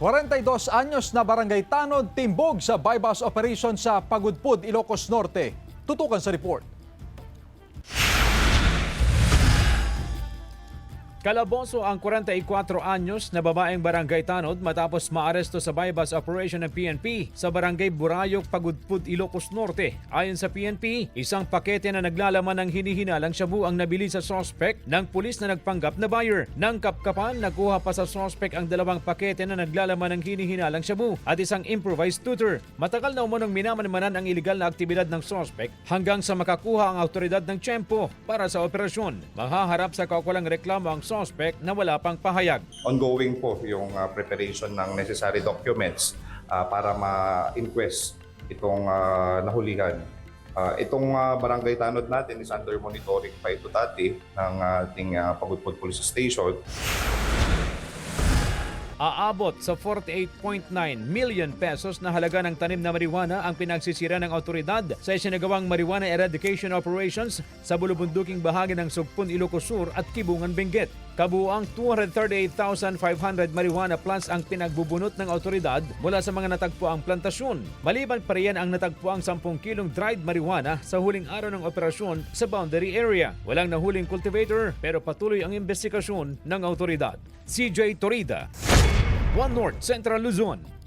42 anyos na barangay tanod timbog sa bypass operation sa Pagudpud, Ilocos Norte. Tutukan sa report. Kalaboso ang 44 anyos na babaeng barangay tanod matapos maaresto sa bypass operation ng PNP sa barangay Burayok, Pagudpud, Ilocos Norte. Ayon sa PNP, isang pakete na naglalaman ng hinihinalang shabu ang nabili sa sospek ng pulis na nagpanggap na buyer. Nang kapkapan, nakuha pa sa sospek ang 2 pakete na naglalaman ng hinihinalang shabu at isang improvised tutor. Matagal na umunong minamanmanan ang iligal na aktibidad ng sospek hanggang sa makakuha ang autoridad ng tiyempo para sa operasyon. Mahaharap sa kaukulang reklamo ang sospek na wala pang pahayag. Ongoing po yung preparation ng necessary documents para ma-inquest itong nahulihan. Itong barangay tanod natin is under monitoring by Tutati ng ating Pagudpud Police Station. Aabot sa 48.9 million pesos na halaga ng tanim na marijuana ang pinagsisira ng autoridad sa isinagawang marijuana eradication operations sa bulubunduking bahagi ng Sugpun, Ilocos Sur at Kibungan, Benguet. Kabuang 238,500 marijuana plants ang pinagbubunot ng autoridad mula sa mga natagpuang plantasyon. Maliban pa riyan ang natagpuang 10 kilong dried marijuana sa huling araw ng operasyon sa boundary area. Walang nahuling cultivator pero patuloy ang investigasyon ng autoridad. CJ Torida, One North Central Luzon.